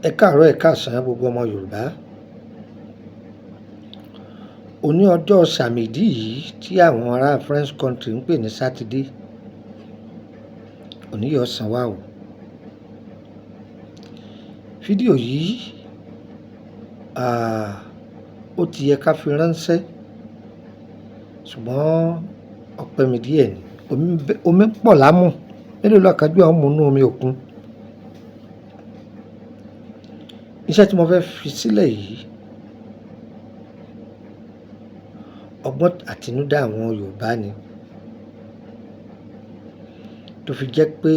Ẹ káàárọ̀ ẹ káàsán gbogbo ọmọ Yorùbá. Òní ọjọ́ Sàmídì yìí tí àwọn ará French country ń pè ní Sátidé. Òní yóò sàn wá o. Fídíò yìí ó ti yẹ ká fi ránṣẹ́ ṣùgbọ́n ọpẹ́ mi díẹ̀ ni. Omi pọ̀ lámù mélòó lọ́kànjú àwọn ọmọ inú omi òkun. Iṣẹ́ tí mo fẹ́ fi sílẹ̀ yìí ọgbọ́n àtinúdá àwọn Yorùbá ni tó fi jẹ́ pé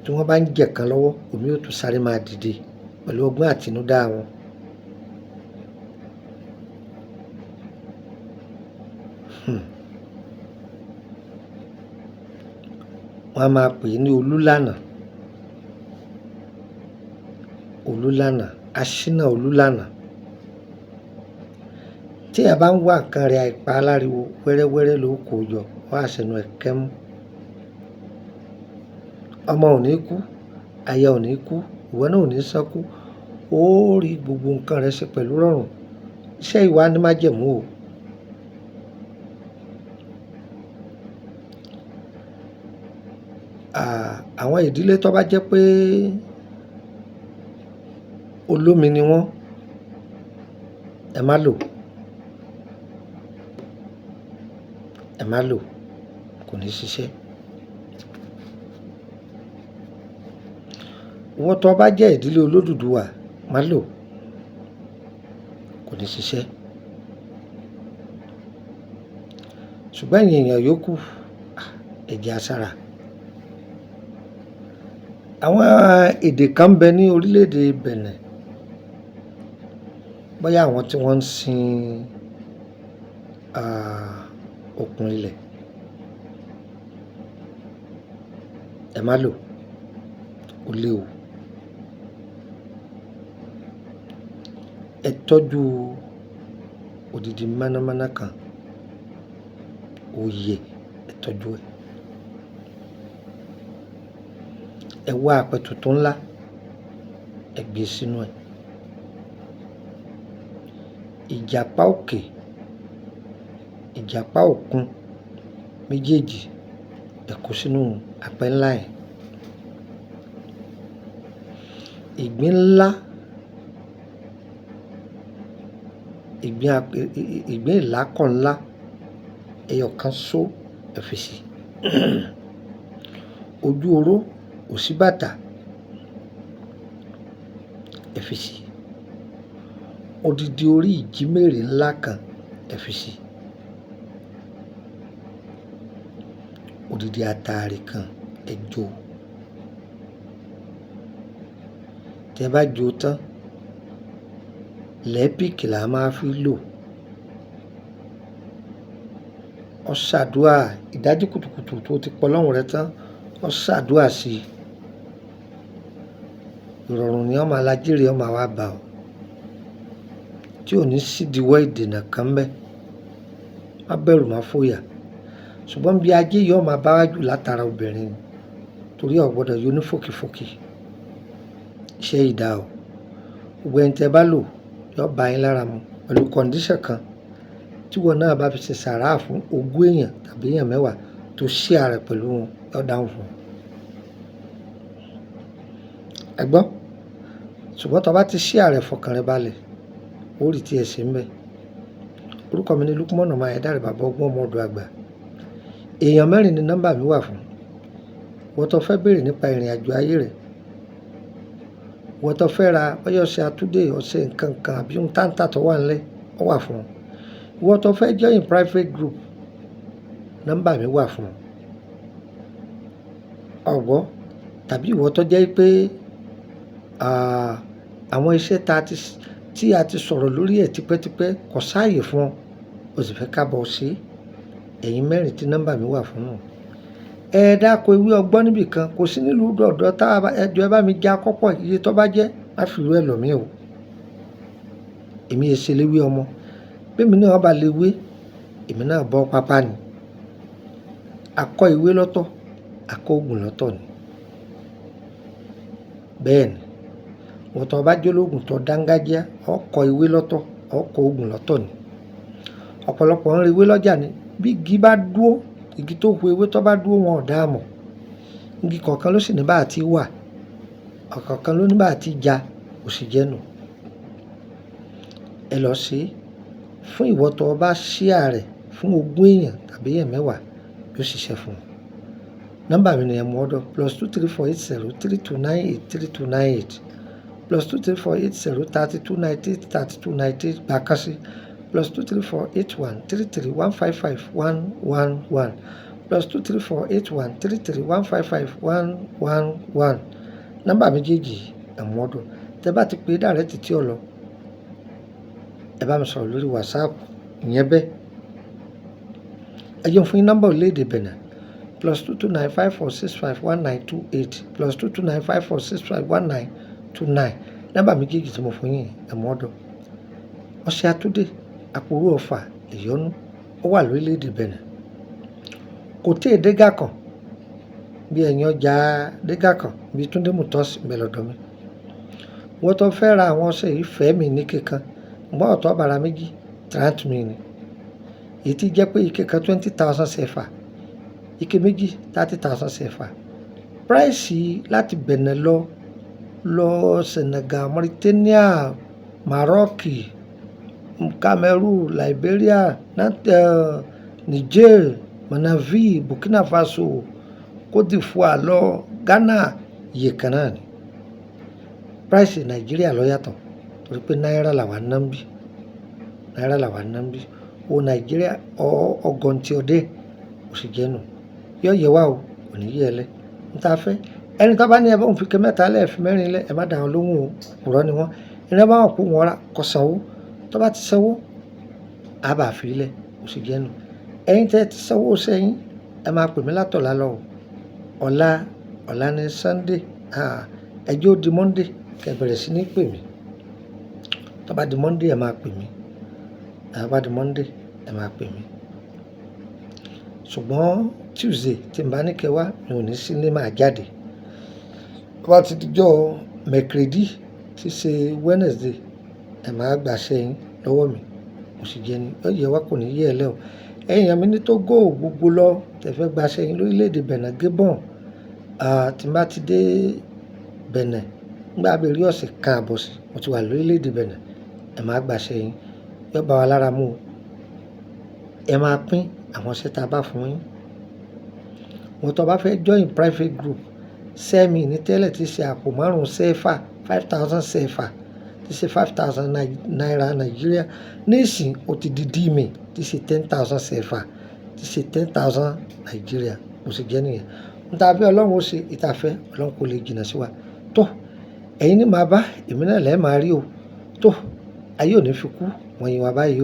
tí wọ́n bá ń jẹ̀kan lọ́wọ́ omi yóò tún sáré máa dìde pẹ̀lú ọgbọ́n àtinúdá wọn. Wọ́n á máa pè é ní Olúlànà, Olúlànà, aṣínà Olúlànà. Tí ẹ bá ń wá nǹkan rẹ̀ àìpa aláriwo wẹ́rẹ́wẹ́rẹ́ ló kó jọ wá àṣẹnu ẹ̀kẹ́ mú. Ọmọ ò ní kú, aya ò ní kú, ìwọ náà ò ní sánkú. Ó rí gbogbo nǹkan rẹ̀ ṣe pẹ̀lú rọrùn. Iṣẹ́ ìwà ni májẹ̀mú o. Àwọn ìdílé tó bá jẹ́ pé olómi ni wọ́n, ẹ má lò, ẹ má lò, kò ní ṣiṣẹ́. Ìwọ tó bá jẹ́ ìdílé Olódùduwà, má lò, kò ní ṣiṣẹ́. Ṣùgbọ́n ẹ̀yin èèyàn yòókù, ẹ jẹ́ asára. Àwọn èdè kan ń bẹ ní orílẹ̀-èdè Benin, bóyá àwọn tí wọ́n ń sin òkun ilẹ̀, ẹ má lò, ó léwu. Ẹ tọ́jú odidi mọ̀nàmọ́ná kan, òye, ẹ tọ́jú ẹ̀. Ẹ wá apẹ̀tùtù ńlá, ẹ gbé sínú ẹ̀. Ìjàpá òkè, ìjàpá òkun méjèèjì ẹ kó sínú apẹ̀ ńlá ẹ̀. Ìgbín ńlá, ìgbín ìlákọ̀ ńlá ẹyọ kan ṣó ẹ fi sí. Ojú oró òsíbàtà ẹ fi sí. Odidi orí ìjímèrè ńlá kan ẹ fi sí. Odidi àtàrí kan ẹ jó. Tí ẹ bá jó tán, lẹ́pìkì là máa fi lò. Ó ṣàdúà ìdájí kùtùkùtù tó ti pọ̀ lọ́hùn rẹ tán, ó ṣàdúà sí i. Ìrọ̀rùn ni ọmọ alájírí ọmọ wa bá ọ, tí ò ní sídìíwọ́ ìdènà kan bẹ́. Má bẹ̀rù má fòyà. Ṣùgbọ́n bí ajé yóò máa bá wájú látara obìnrin torí ò gbọ́dọ̀ yóò ní fòkìfòkì. Iṣẹ́ ìdá o. Gbogbo ẹni tẹ́ bá lò yóò bá yín lára mu pẹ̀lú kọ̀ǹdíṣàn kan tí wọn náà bá fi ṣe sàráà fún ogún èèyàn tàbí èèyàn mẹ́wàá tó share rẹ̀ pẹ̀lú wọn yóò dáhùn fún un. Ẹ gbọ́, ṣùgbọ́n tó bá ti share rẹ̀ fọkàn rẹ balẹ̀, ó rí tí ẹ ṣe ń bẹ̀. Orúkọ mi ni Lukman ọmọ Ayédáre bàbá ọgbọ́n ọmọ ọ̀dọ̀ àgbà. Èèyàn 4 ni nọ́mbà mi wà fún. Wọ́n tó fẹ́ béèrè nípa ìrìn àjò ayé rẹ̀. Wọ́n tó fẹ́ ra bóyá ọṣẹ àtúndé, ọṣẹ nǹkan kan àbí ohun táǹtà tó wà nílẹ̀, ó wà fún. Wọ́n tó fẹ́ join private group, nọ́mbà mi wà fún. Ọ̀gbọ́ tàbí ìwọ tó jẹ́ pé àwọn iṣẹ́ tí a ti sọ̀rọ̀ lórí ẹ̀ tipẹ́tipẹ́ kò sáàyè fún ọ, o sì fẹ́ ká bọ̀ sí. Ẹ̀yin 4 tí nọ́mbà mi wà fún náà. Ẹ dáko ewé ọgbọ́n níbì kan, kò sí nílùú dọ̀dọ̀ ẹjọ́ ẹ bá mi já kọ́pọ̀ iye tó bá jẹ́, má fi irú ẹ lọ̀ mí o. Èmi ẹ ṣe léwé ọmọ. Bí èmi náà bá lè wé, èmi náà bọ́ pápá ni. Akọ ìwé lọ́tọ̀, akọ ògùn lọ́tọ̀ ni. Bẹ́ẹ̀ ni, wọ́n tó bá jólógùn tó dángájíá ọkọ̀ ìwé lọ́tọ̀ ọkọ̀ oògùn lọ́tọ̀ ni. Ọ̀pọ̀lọpọ̀ ń rí ewé lọ́jà ni bí igi bá dúró, igi tó hu ewé tó bá dúró wọn ò dá mọ̀. Igi kọ̀ọ̀kan ló sì ní bá àti wà, ọ̀kọ̀ọ̀kan ló ní bá àti ja, kò sì jẹ́ nù. Ẹ lọ ṣe fún ìwọ tó bá share rẹ̀ fún 20 èèyàn tàbí èèyàn 10 yóò ṣiṣẹ́ fún wọn. Nọ́mbà mi ni ẹ mú ọ̀dọ̀ +2348032983298 +2348032983298 gbàkásí +2348133155111 +2348133155111. Nọ́mbà méjèèjì ẹ mú ọ̀dọ̀. Tẹ́ bá ti pè direct tí ó lọ, ẹ bá mi sọ̀rọ̀ lórí WhatsApp ìyẹn bẹ́ẹ̀. Ẹ jẹ́ fún yín nọ́mbà orílẹ̀-èdè Benin +22954651928 +22954651929. Nọ́mbà méjèèjì tí mo fún yín ẹ mú ọ̀dọ̀. Ọṣẹ Àtúndé Àpòrú Ọ̀fà Ìyọ́nú ó wà lórílẹ̀-èdè Benin. Kò tí ì dégà kan bí ẹ̀yin ọjà dégà kan bí Túndé Motors ń bẹ lọ́dọ̀ mi. Wọ́n tó fẹ́ ra àwọn ọṣẹ yìí fẹ́ mi ní kíkan gbọ́n ọ̀tọ̀ bàrà méjì 30 mi ni. Èyí tí jẹ́ pé ike kan 20,000 CFA, ike méjì 30,000 CFA. Price láti Benin lọ Senegal, Mauritania, Maroc, Cameroon, Liberia, Niger, Manavi, Burkina Faso, Côte d'Ivoire lọ Ghana iye kan náà ni. Price Nàìjíríà ló yàtọ̀ torí pé náírà làwa ná ń bí. O Nàìjíríà ọgọ́ntì ọdẹ kò sì jẹ́ nù. Yóò yẹ wá o, kò ní yẹ lẹ. N ta fẹ́ ẹni tó bá ní ẹ bá òun fi ké mẹ́ta lẹ́ẹ̀ fi mẹ́rin lẹ́ ẹ má dà wọn lóhùn o, òpùrọ́ ni wọ́n. Ẹni bá wọn kó wọn ra kó sanwó, tó bá ti sanwó á bá fi lẹ̀ kò sì jẹ́ nù. Ẹ̀yin tẹ́ ti sanwó sẹ́yìn ẹ máa pè mí látọ̀la lọ o. Ọ̀la ni Sunday, ẹjọ́ di Monday kẹ́ bẹ̀rẹ̀ sí ní pè mí. Tó bá di Monday ẹ máa pè mí. Ṣùgbọ́n Tuesday tí n bá ní kẹ́ wá mi ò ní sí ní máa jáde. Tó bá ti dijọ́ Mercredi tí ṣe Wednesday ẹ máa gbàṣẹ yín lọ́wọ́ mi kò sì jẹ́ ni. Yóò yẹ wá kò ní yẹ ẹ lẹ́ o. Ẹ̀yin àmì ní Togo gbogbo lọ tẹ́ fẹ́ gbàṣẹ yín lórílẹ̀-èdè Benin Gabon. Tí n bá ti dé Benin nígbà bí rí ọ̀sẹ̀ kan àbọ̀ sí mo ti wà lórílẹ̀-èdè Benin ẹ máa gbàṣẹ yín. Yóò bá wa lára mu o. Ẹ máa pín àwọn iṣẹ́ tá a bá fún yín. Wọ́n tó bá fẹ́ join private group sẹ́mi ní tẹ́lẹ̀ tí ṣe àpò 5 CFA 5,000 CFA tí ṣe 5,000 naira Nàìjíríà. Nísìn ó ti di dìímì tí ṣe 10,000 CFA tí ṣe 10,000 Nàìjíríà kò sì jẹ́ nìyẹn. N ta fẹ́ Ọlọ́run ó ṣe ìtafẹ́ Ọlọ́run kò lè jìnnà sí wa. Tó ẹ̀yin ní máa bá èmi náà lẹ́ẹ̀ máa rí o. Tó ayé ò ní fi kú wọ́n yin wa báyìí o.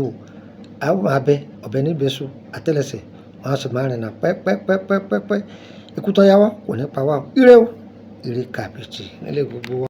A ó máa bẹ ọ̀bẹ níbẹ̀ so àtẹ́lẹsẹ̀ wọ́n á sì máa rìnà pẹ́pẹ́pẹ́pẹ́pẹ́. Ikú tó yáwọ́ kò ní pa wá o. Ire o, ire kàbìtì nílé gbogbo wa.